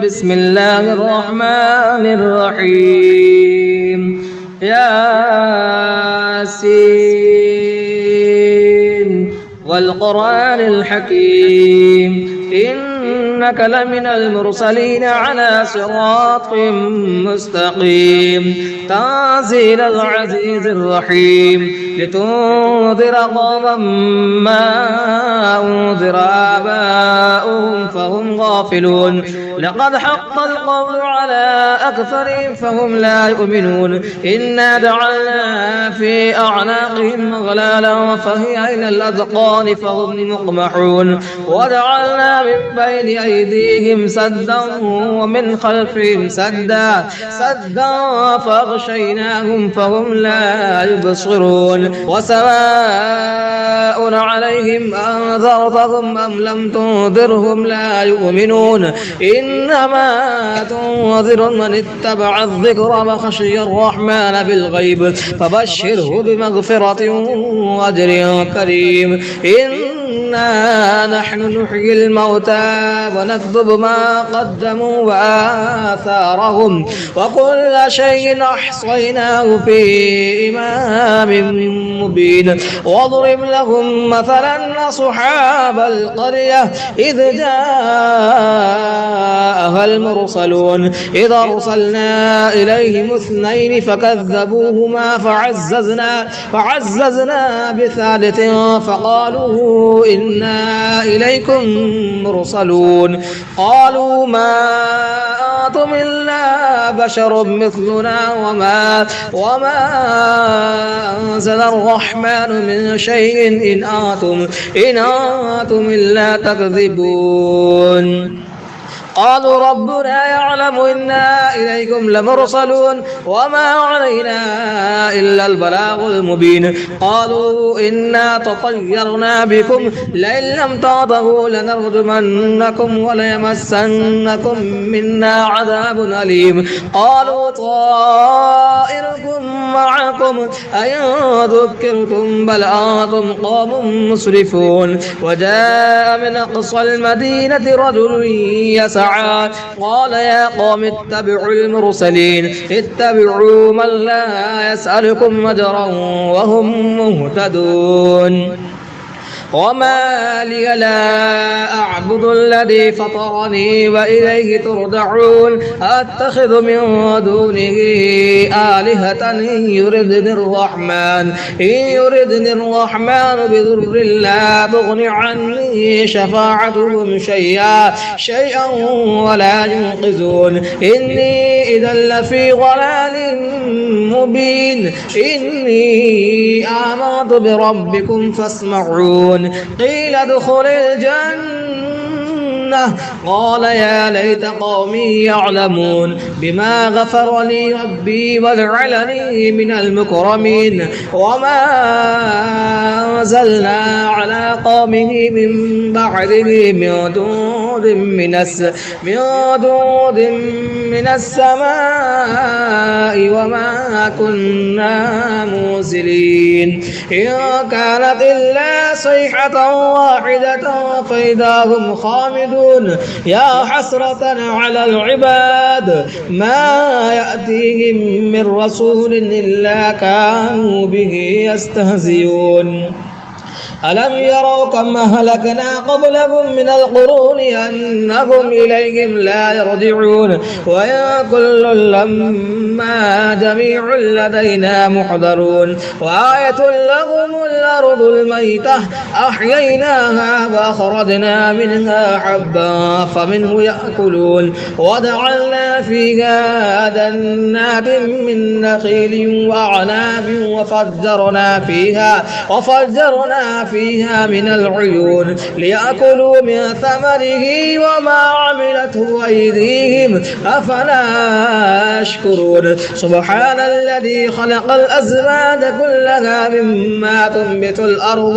بسم الله الرحمن الرحيم ياسين والقرآن الحكيم إنك لمن المرسلين على صراط مستقيم تنزيل العزيز الرحيم لتنذر قوما ما أنذر آباؤهم فهم غافلون لقد حق القول على أكثرهم فهم لا يؤمنون إنا جعلنا في أعناقهم أغلالا فهي إلى الأذقان فهم مقمحون وجعلنا من بين أيديهم سدا ومن خلفهم سدا فأغشيناهم فهم لا يبصرون وسواء عليهم أنذرتهم أم لم تنذرهم لا يؤمنون إنما تنذر من اتبع الذكر وخشي الرحمن بالغيب فبشره بمغفرة وأجر كريم إنا نحن نحيي الموتى ونكتب ما قدموا وآثارهم وكل شيء أحصيناه في إمام مبين واضرب لهم مثلا أصحاب القرية إذ جاءها المرسلون إذ أرسلنا إليهم اثنين فكذبوهما فعززنا بثالث فقالوا إنا إليكم مرسلون قالوا ما أنتم إلا بشر مثلنا وما أنزل الرحمن من شيء إن أنتم إلا تكذبون قالوا ربنا يعلم إنا إليكم لمرسلون وما علينا إلا البلاغ المبين قالوا إنا تطيرنا بكم لئن لم تنتهوا لنرجمنكم وليمسنكم منا عذاب أليم قالوا طائركم معكم أئن ذكرتم بل أنتم قوم مسرفون وجاء من أقصى المدينة رجل يسعى قال يا قوم اتبعوا المرسلين اتبعوا من لا يسألكم أجرا وهم مهتدون وما لي لا أعبد الذي فطرني وإليه ترجعون أتخذ من دونه آلهة إن يردني الرحمن بضر لا تغن عني شفاعتهم شيئا ولا ينقذون إني إذا لفي ضلال مبين إني آمنت بربكم فاسمعون قيل ادخل الجنة قال يا ليت قومي يعلمون بما غفر لي ربي وجعلني من المكرمين وما أنزلنا على قومه من بعده من دود من السماء وما كنا منزلين إن كانت إلا صيحة واحدة فإذا هم خامدون يا حسرة على العباد ما يأتيهم من رسول إلا كانوا به يستهزئون ألم يروا كم أهلكنا قبلهم من القرون أنهم إليهم لا يرجعون وإن كل لما جميع لدينا محضرون وآية لهم الأرض الميتة أحييناها وأخرجنا منها حبا فمنه يأكلون وجعلنا فيها جنات من نخيل وأعناب وفجرنا فيها من العيون ليأكلوا من ثمره وما عملته أيديهم أفلا يشكرون سبحان الذي خلق الأزواج كلها مما تنبت الأرض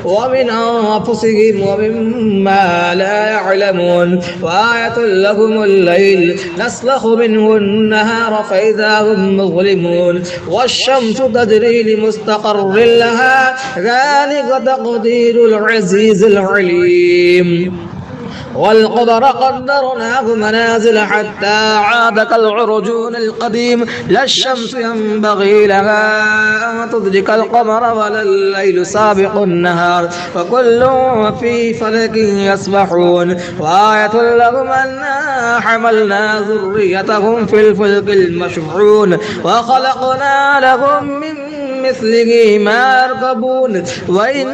ومن أنفسهم ومما لا يعلمون وآية لهم الليل نسلخ منه النهار فإذا هم مظلمون والشمس تجري لمستقر لها ذلك تقدير العزيز العليم والقمر قدرناه منازل حتى عاد كالعرجون القديم لا الشمس ينبغي لها أن تدرك القمر ولا الليل سابق النهار وكل في فلك يسبحون وآية لهم أنا حملنا ذريتهم في الفلك المشحون وخلقنا لهم من مثله ما يركبون وإن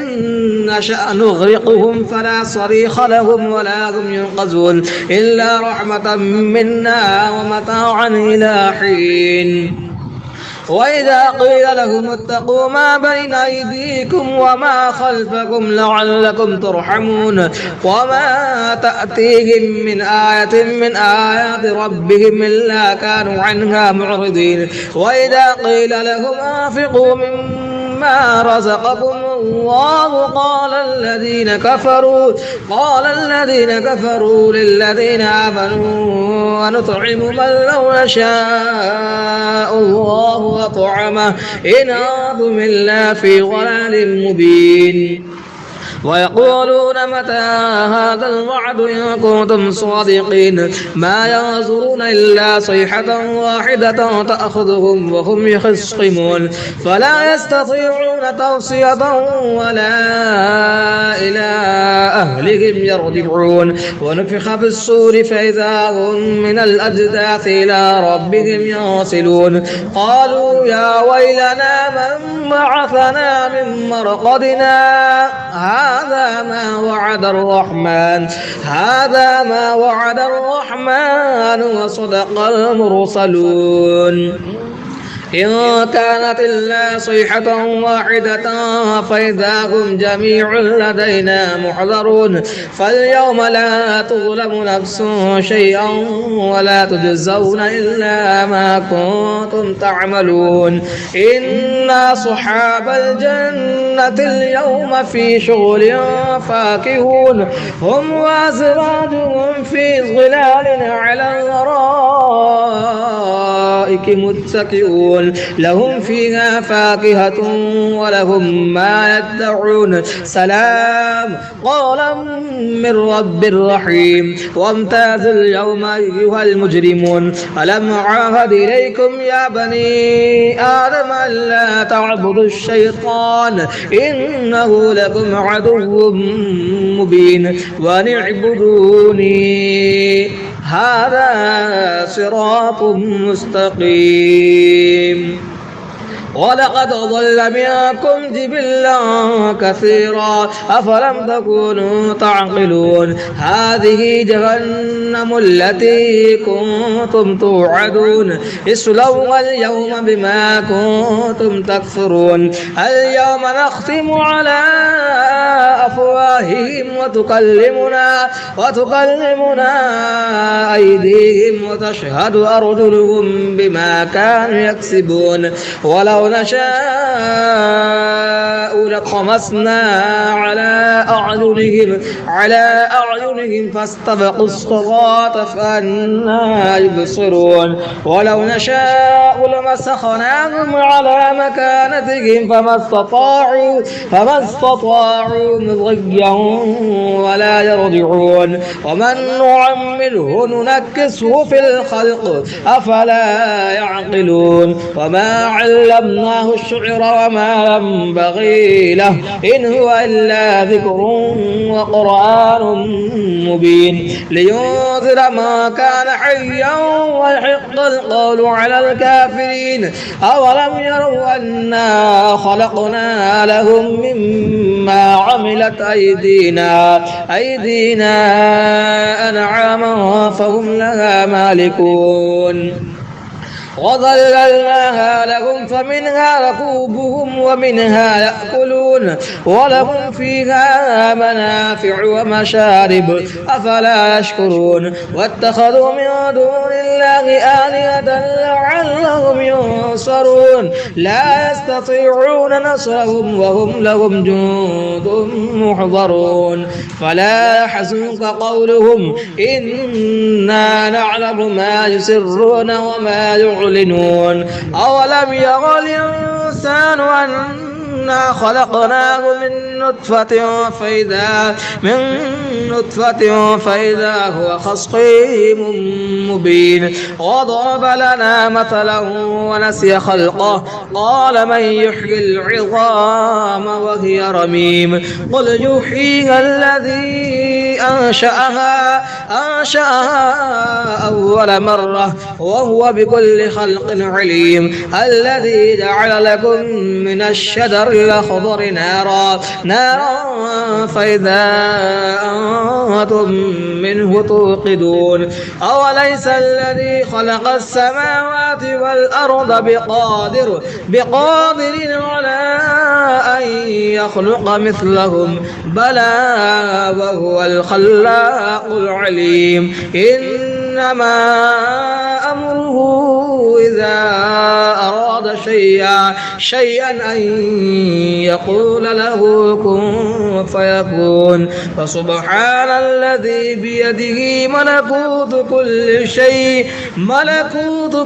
نشأ نغرقهم فلا صريخ لهم ولا هم ينقذون إلا رحمة منا ومتاعا إلى حين وإذا قيل لهم اتقوا ما بين أيديكم وما خلفكم لعلكم ترحمون وما تأتيهم من آية من آيات ربهم إلا كانوا عنها معرضين وإذا قيل لهم أنفقوا مما رزقكم الله قال الذين كفروا للذين آمنوا ونطعم من لو يشاء الله أطعمه إن أنتم إلا في ضلال مبين ويقولون متى هذا الوعد إن كنتم صادقين ما ينظرون إلا صيحة واحدة تأخذهم وهم يخصمون فلا يستطيعون توصية ولا إلى أهلهم يرجعون ونفخ في الصور فإذا هم من الأجداث إلى ربهم ينسلون قالوا يا ويلنا من بعثنا من مرقدنا هذا ما وعد الرحمن وصدق المرسلون إن كانت إلا صيحة واحدة فإذا هم جميع لدينا محضرون فاليوم لا تظلم نفس شيئا ولا تجزون إلا ما كنتم تعملون إن أصحاب الجنة اليوم في شغل فاكهون هم وأزواجهم في ظلال على الأرائك متكئون لهم فيها فاكهة ولهم ما يدعون سلام قولا من رب رحيم وامتازوا اليوم أيها المجرمون ألم أعهد إليكم يا بني آدم ألا تعبدوا الشيطان إنه لكم عدو مبين وأن اعبدوني هذا صراط مستقيم ولقد ضل منكم جبلا كثيرا أفلم تكونوا تعقلون هذه جهنم التي كنتم توعدون اصلوها اليوم بما كنتم تكفرون اليوم نختم على أفواههم وتكلمنا أيديهم وتشهد أرجلهم بما كانوا يكسبون ولو نشاء لطمسنا على أعينهم فاستبقوا الصراط فأنى يبصرون ولو نشاء لمسخناهم على مكانتهم فما استطاعوا مضيا ولا يرجعون ومن نعمله ننكسه في الخلق أفلا يعقلون وما علمناه الشعر وما ينبغي له إن هو إلا ذكر وقرآن مبين لينذر ما كان حيا ويحق القول على الكافرين أولم يروا أنا خلقنا لهم مما عملت أيدينا أنعاما فهم لها مالكون وظللناها لهم فمنها ركوبهم ومنها يأكلون ولهم فيها منافع ومشارب أفلا يشكرون واتخذوا من دون الله آلهة لعلهم ينصرون لا يستطيعون نصرهم وهم لهم جند محضرون فلا يحزنك قولهم إنا نعلم ما يسرون وما يعلنون أولم يرى الإنسان إنا خلقناه من نطفة فإذا هو خصيم مبين وضرب لنا مثلا ونسي خلقه قال من يحيي العظام وهي رميم قل يحييها الذي أنشأها أول مرة وهو بكل خلق عليم الذي جعل لكم من الشجر الأخضر نارا فإذا أنتم منه توقدون أوليس الذي خلق السماوات والأرض بقادر على أن يخلق مثلهم بلى وهو الخلاق العليم إنما أمره إذا أراد شيئا أن يقول له كن فيكون فسبحان الذي بيده ملكوت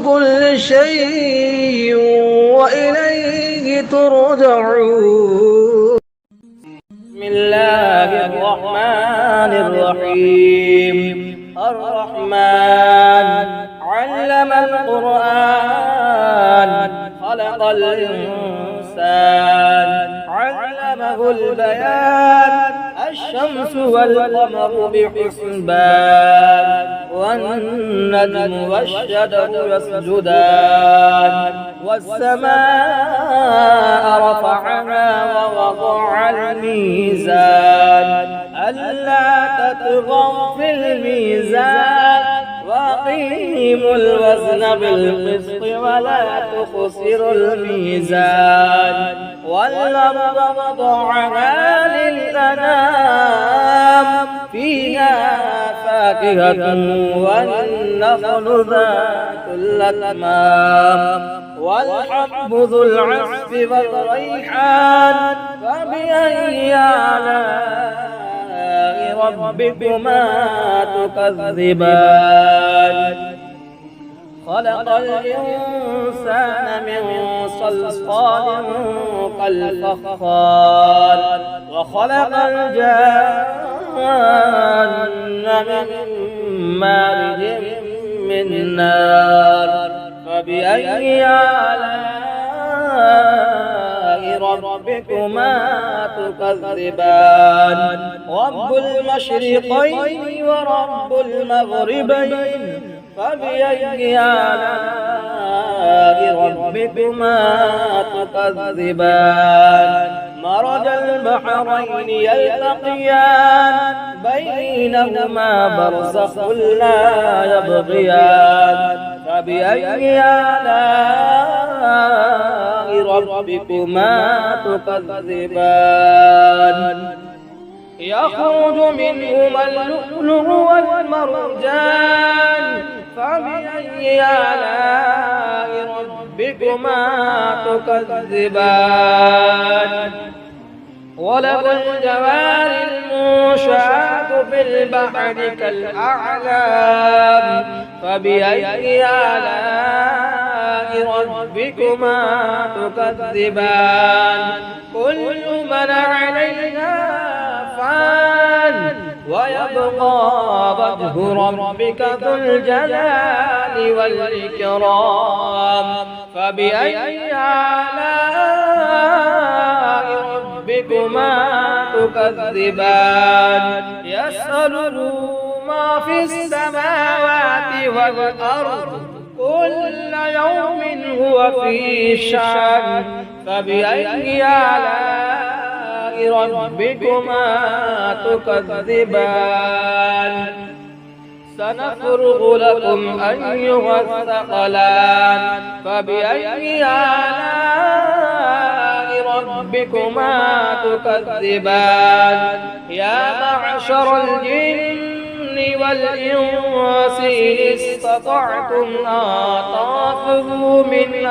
كل شيء وإليه ترجعون. بسم الله الرحمن الرحيم. الرحمن علم القرآن خلق الإنسان علمه البيان الشمس والقمر بحسبان والنجم والشجر يسجدان والسماء رفعها ووضع الميزان ألا تطغوا في الميزان وأقيموا الوزن بالقسط ولا تخسروا الميزان والأرض وضعها للأنام فيها فاكهة والنخل ذات الأكمام والحب ذو العصف والريحان فبأي آلاء ربكما تكذبان خلق الإنسان من صلصال كالفخار وخلق الجان من مارج من نار فبأي آلاء ربكما تكذبان رب المشرقين ورب المغربين فبأي آلاء ربكما تكذبان مرج البحرين يلتقيان بينهما برزخ لا يبغيان فبأي آلاء ربكما تكذبان يخرج منهما اللؤلؤ والمرجان فبأي آلاء ربكما تكذبان وله الجوار المنشآت في البحر كالأعلام فبأي آلاء ربكما تكذبان كل من عليها فان ويبقى وجه ربك ذو الجلال والإكرام فبأي آلاء ربكما تكذبان يسأله ما في السماوات والأرض كل يوم هو في شأن فبأي آلاء ربكما تكذبان سنفرغ لكم أيها الثقلان فبأي آلاء ربكما تكذبان يا معشر الجن والإنس إن استطعتم أن تنفذوا من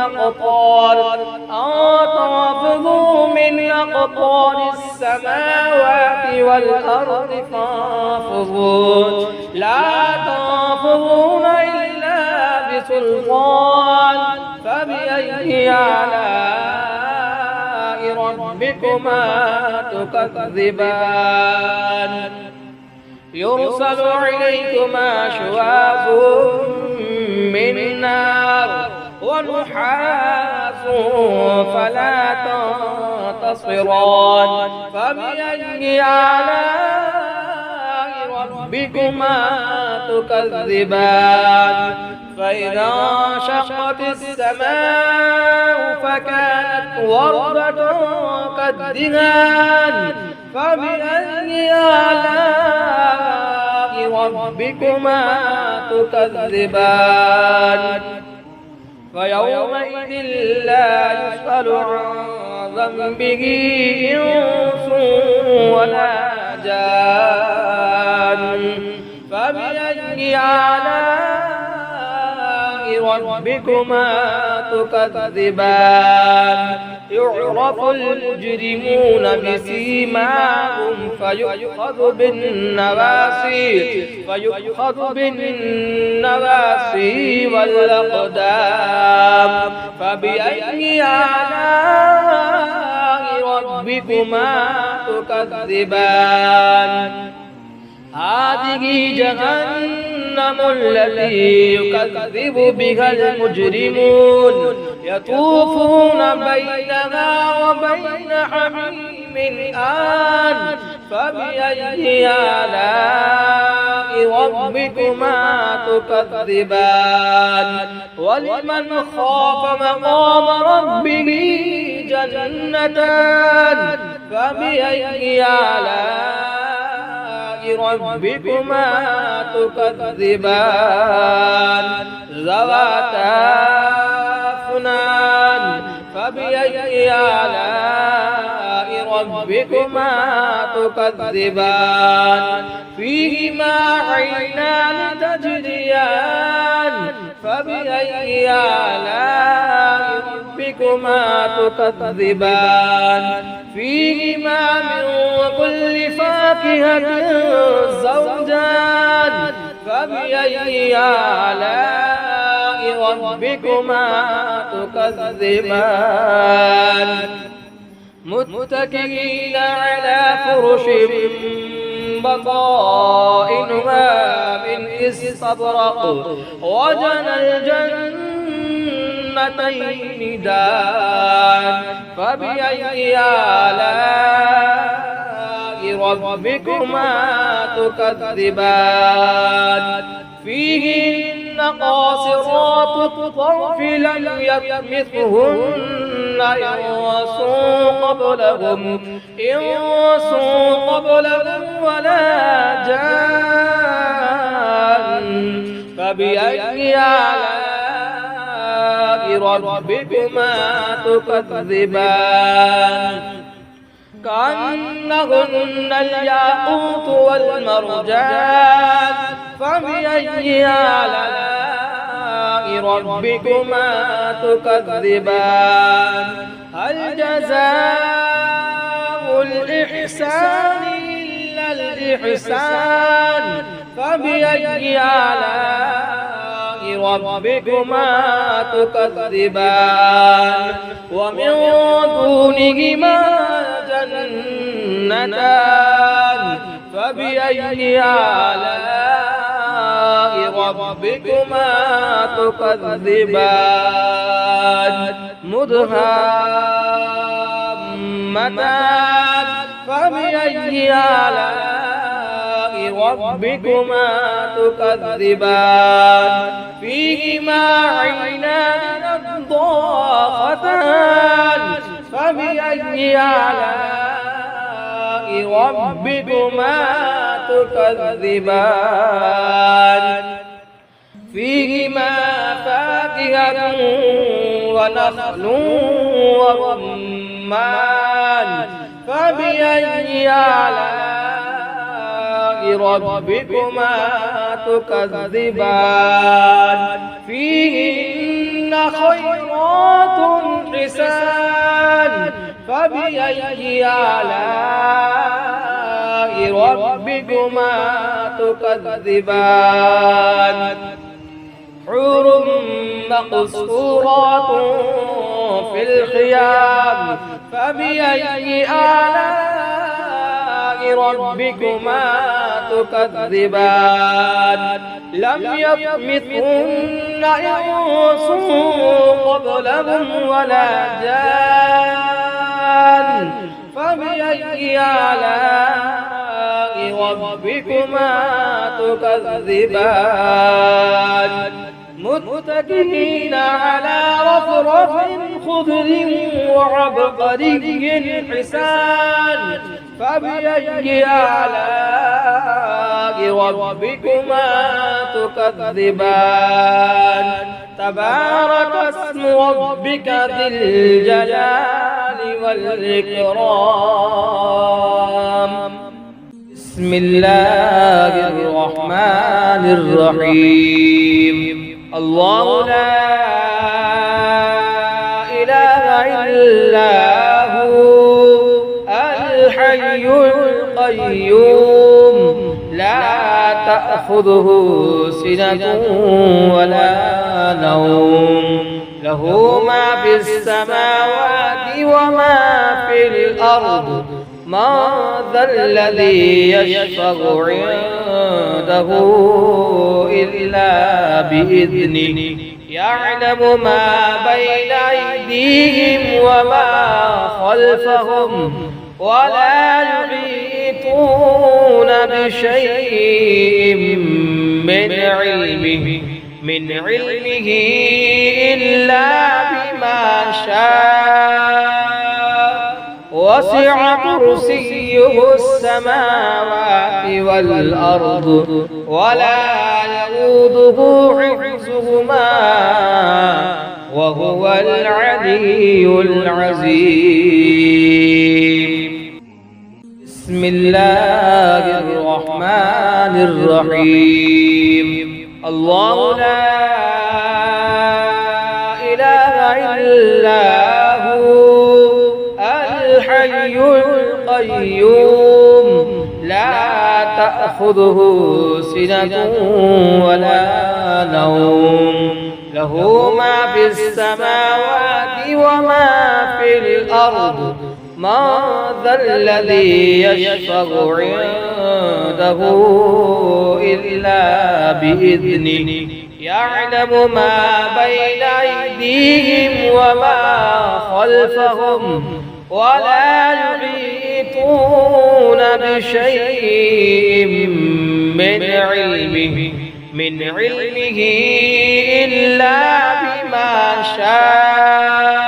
أقطار السماوات والأرض فانفذوا لا تنفذون إلا بسلطان فبأي آلاء ربكما تكذبان يرسل إليكما شواظ من نار ونحاس فلا تنتصران فبأي آلاء ربكما تكذبان فإذا انشقت السماء فكانت وردة كالدهان فبأي آلاء ربكما تكذبان فيومئذ لا يسأل عن ذنبه إنس ولا جان فبأي آلاء ربكما تكذبان يعرف المجرمون بسيماهم فيؤخذ بالنواسي والأقدام فبأي آلاء ربكما تكذبان هذه جهنم التي يكذب بها المجرمون يطوفون بينها وبين حميم آن فبأي آلاء ربكما تكذبان ولمن خاف مقام ربه جنتان فبأي آلاء ربكما تكذبان ذواتا أفنان فبأي آلاء ربكما تكذبان فيهما عينان تجريان فبأي آلاء ربكما تكذبان فيهما من كل فاكهة زوجان فبأي آلاء ربكما تكذبان متكئين على فرش بطائنها من استبرق وجنى الجنتين دان فبأي آلاء ربكما تكذبان فيهن قاصرات الطرف لم يطمثهن إنس قبلهم ولا جان فبأي آلاء ربكما تكذبان كأنهن الياقوت والمرجان فبأي آلاء ربكما تكذبان هل جزاء الإحسان إلا الإحسان فبأي آلاء ربكما تكذبان ومن دونهما جنتان فبأي آلاء ربكما تكذبان مدهامتان فبأي آلاء ربكما تكذبان فيهما عينان نضاختان فبأي آلاء ربكما تكذبان فيهما فاكهة ونخل ورمان فبأي آلاء ربكما تكذبان فيهن خيرات حسان فبأي آلاء ربكما تكذبان حور مقصورات في الخيام فبأي آلاء ربكما تكذبان لم يطمثهن إنس قبلهم ولا جان فبأي آلاء ربكما تكذبان متكئين على رفرف خضر وعبقري حسان فبأي آلاء ربكما تكذبان تبارك اسم ربك ذي الجلال والإكرام بسم الله الرحمن الرحيم الله لا إله إلا هو الحي القيوم لا تأخذه سنة ولا نوم له ما في السماوات وما في الأرض ما ذا الذي يشفع عنده إلا بإذنه يعلم ما بين أيديهم وما خلفهم ولا يحيطون بشيء من علمه إلا بما شاء وسع كرسيه السماوات والأرض ولا يؤوده حفظهما وهو العلي العظيم بسم الله الرحمن الرحيم الله لا إله إلا هو الحي القيوم لا تأخذه سنة ولا نوم له ما في السماوات وما في الأرض ما ذا الذي يشفع عنده إلا بإذنه يعلم ما بين أيديهم وما خلفهم ولا يحيطون بشيء من علمه إلا بما شاء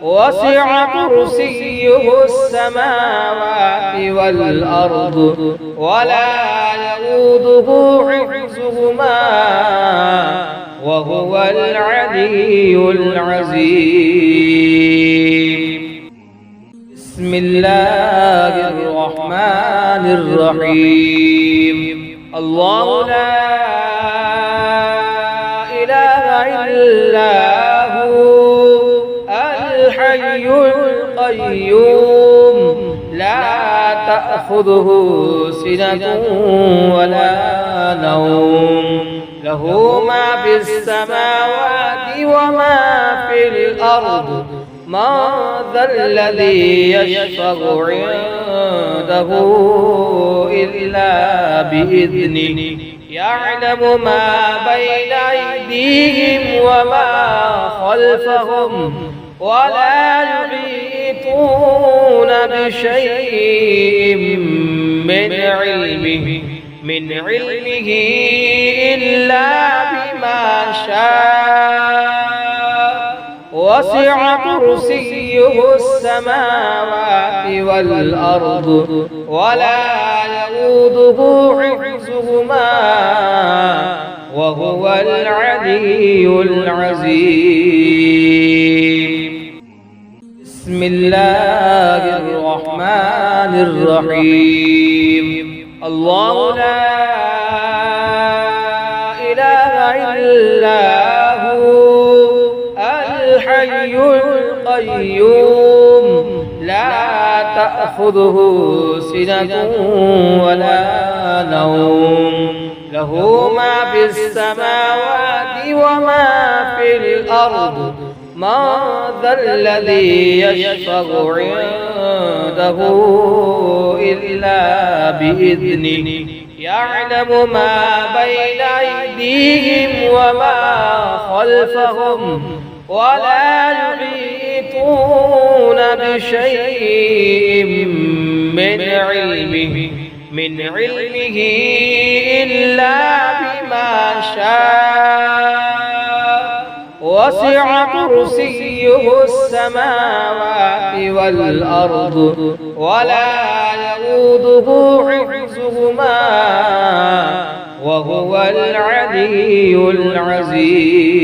وسع كرسيه السماوات والأرض ولا يؤوده حفظهما وهو العلي العظيم بسم الله الرحمن الرحيم الله لا إله إلا هو الحي القيوم لا تأخذه سنة ولا نوم له ما في السماوات وما في الأرض ما ذا الذي يشفع عنده إلا بإذنه يعلم ما بين أيديهم وما خلفهم ولا يحيطون بشيء من علمه إلا بما شاء وسع كرسيه السماوات والأرض ولا يؤوده حفظهما وهو العلي العظيم بسم الله الرحمن الرحيم الله لا إله إلا هو الحي القيوم لا تأخذه سنة ولا نوم له ما في السماوات وما في الأرض من ذا الذي يشفع عنده إلا بإذنه يعلم ما بين أيديهم وما خلفهم ولا يحيطون بشيء من علمه إلا بما شاء وسع كرسيه السماوات والأرض ولا يؤوده حفظهما وهو العلي العظيم.